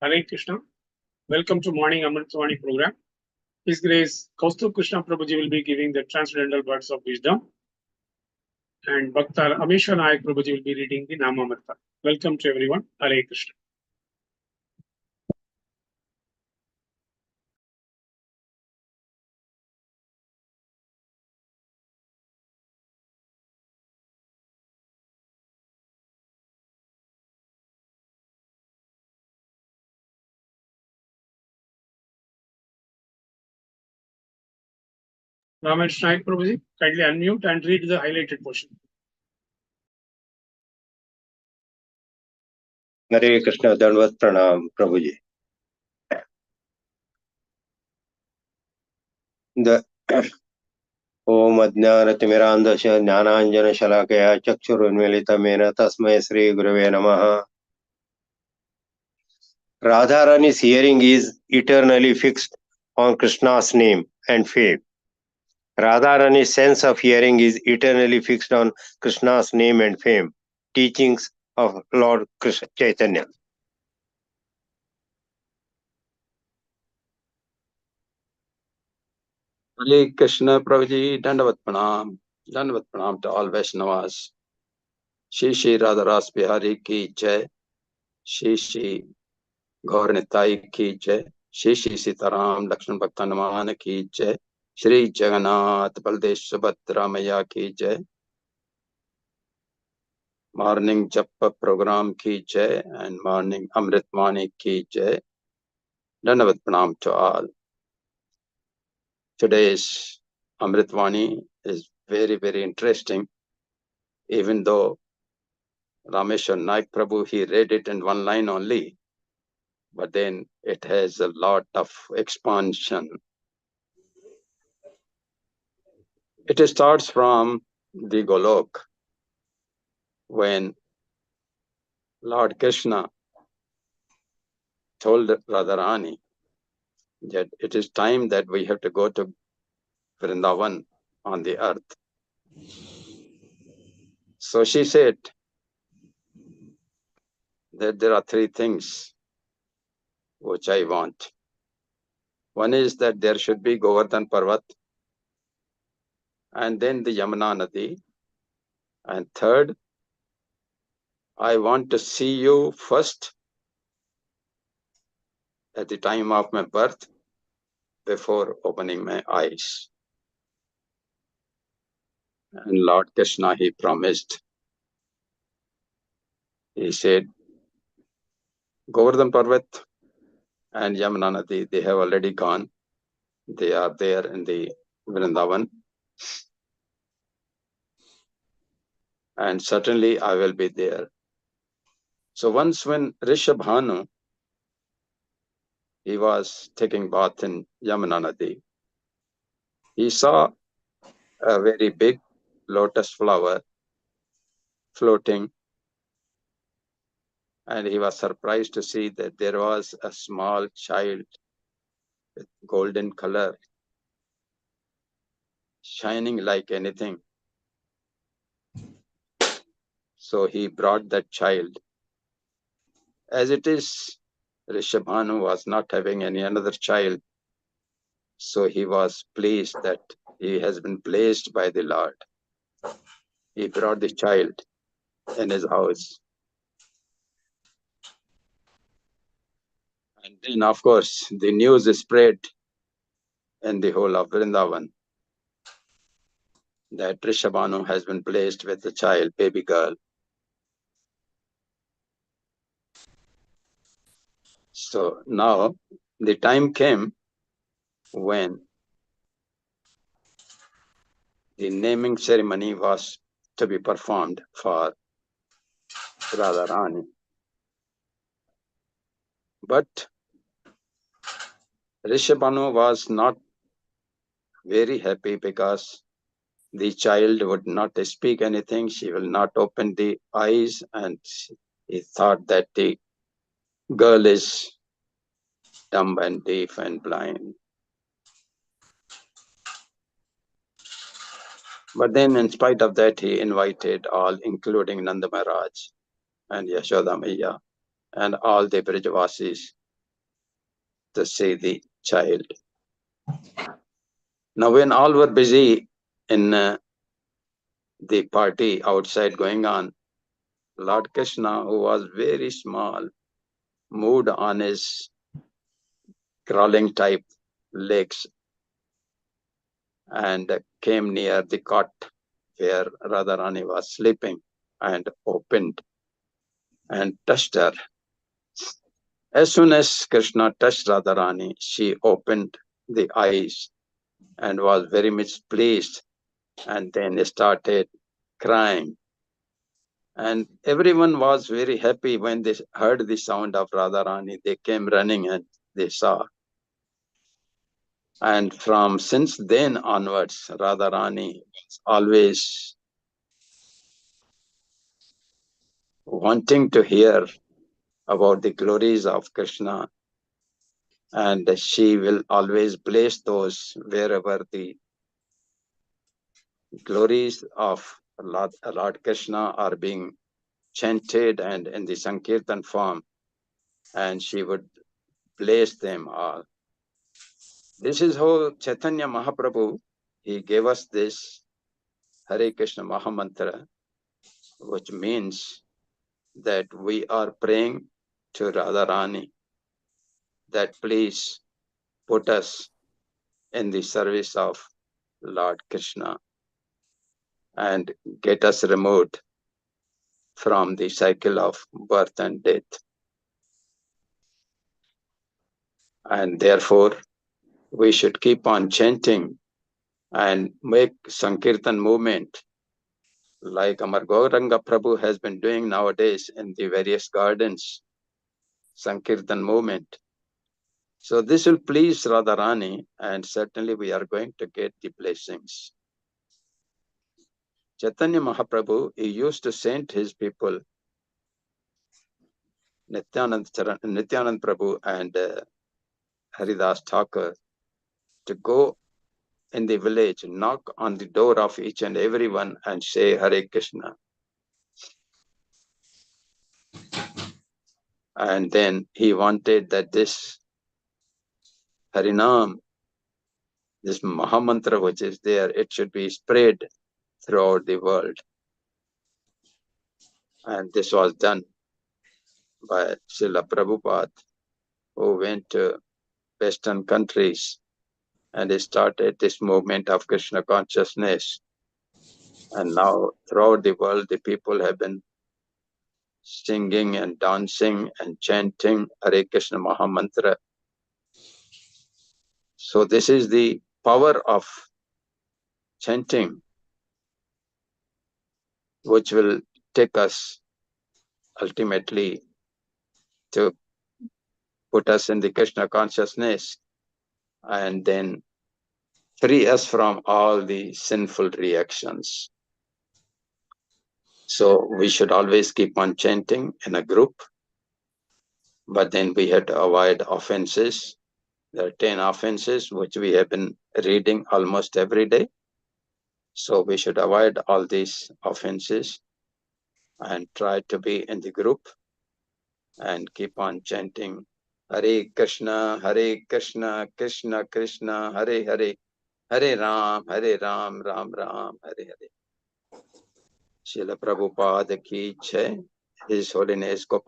Hare Krishna. Welcome to morning Amrut Vani program. His Grace Kaustubha Krishna Prabhuji will be giving the transcendental words of wisdom. And Bhakta Amesha Nayak Prabhuji will be reading the Namamarta. Welcome to everyone. Hare Krishna. Ramesh Nayak Prabhuji, kindly unmute and read the highlighted portion. Hare Krishna, Dandavat Pranam, Prabhuji. The Om Ajnanatimirandasya Jnananjana Shalakaya Chakshurunmilitamena Tasmai Sri Gurave Namaha. Radharani's hearing is eternally fixed on Krishna's name and fame. Radharani's sense of hearing is eternally fixed on Krishna's name and fame. Teachings of Lord Krishna Chaitanya. Hare Krishna Prabhuji, Dandavat Pranam to all Vaishnavas. Shri Shri Radharas Bihari ki jai, Shri Shri Gaur Nitai ki jai, Shri Shri Sitaram Lakshman Bhakta Namana ki jai, Shri Jagannath Baldev Subhadra Maya ki jai. Morning Japa program ki jai and morning Amrit Vani ki jai. Dandavat Pranam to all. Today's Amrit Vani is very, very interesting. Even though Rameshwar Naik Prabhu, he read it in one line only, but then it has a lot of expansion. It starts from the Golok, when Lord Krishna told Radharani that it is time that we have to go to Vrindavan on the earth. So she said that there are three things which I want. One is that there should be Govardhan Parvat, and then the Yamuna Nadi, and third, I want to see you first at the time of my birth before opening my eyes. And Lord Krishna, he promised. He said, Govardhan Parvat and Yamuna Nadi, they have already gone. They are there in the Vrindavan. And certainly I will be there. So once when Rishabhanu, he was taking bath in Yamuna Nadi, he saw a very big lotus flower floating, and he was surprised to see that there was a small child with golden color, shining like anything. So he brought that child. As it is, Rishabhanu was not having any another child, so he was pleased that he has been blessed by the Lord. He brought the child in his house. And then, of course, the news is spread in the whole of Vrindavan that Rishabhanu has been blessed with a child, baby girl. So now the time came when the naming ceremony was to be performed for Radharani. But Rishabhanu was not very happy because the child would not speak anything. She will not open the eyes, and he thought that the girl is dumb and deaf and blind. But then, in spite of that, he invited all, including Nanda Maharaj and Yashoda Maiya and all the Brijavasis, to see the child. Now, when all were busy in the party outside going on, Lord Krishna, who was very small, moved on his crawling type legs and came near the cot where Radharani was sleeping and opened and touched her. As soon as Krishna touched Radharani, she opened the eyes and was very much pleased, and then started crying. And everyone was very happy when they heard the sound of Radharani. They came running and they saw. And from since then onwards, Radharani was always wanting to hear about the glories of Krishna, and she will always bless those wherever the glories of Lord Krishna are being chanted and in the Sankirtan form, and she would bless them all. This is how Chaitanya Mahaprabhu, he gave us this Hare Krishna Mahamantra, which means that we are praying to Radharani that please put us in the service of Lord Krishna and get us removed from the cycle of birth and death. And therefore, we should keep on chanting and make Sankirtan movement like Amar Gauranga Prabhu has been doing nowadays in the various gardens, Sankirtan movement. So this will please Radharani, and certainly we are going to get the blessings. Chaitanya Mahaprabhu, he used to send his people, Nityanand Prabhu and Haridas Thakur, to go in the village, knock on the door of each and everyone and say Hare Krishna. And then he wanted that this Harinam, this Mahamantra which is there, it should be spread throughout the world. And this was done by Srila Prabhupada, who went to Western countries and he started this movement of Krishna consciousness. And now throughout the world, the people have been singing and dancing and chanting Hare Krishna Mahamantra. So this is the power of chanting, which will take us ultimately to put us in the Krishna consciousness and then free us from all the sinful reactions. So we should always keep on chanting in a group, but then we have to avoid offenses. There are 10 offenses which we have been reading almost every day. So we should avoid all these offenses and try to be in the group and keep on chanting Hare Krishna, Krishna Krishna, Hare Hare, Hare Ram, Ram Ram, Hare Hare. Srila Prabhupada ki jai. His Holiness Gopal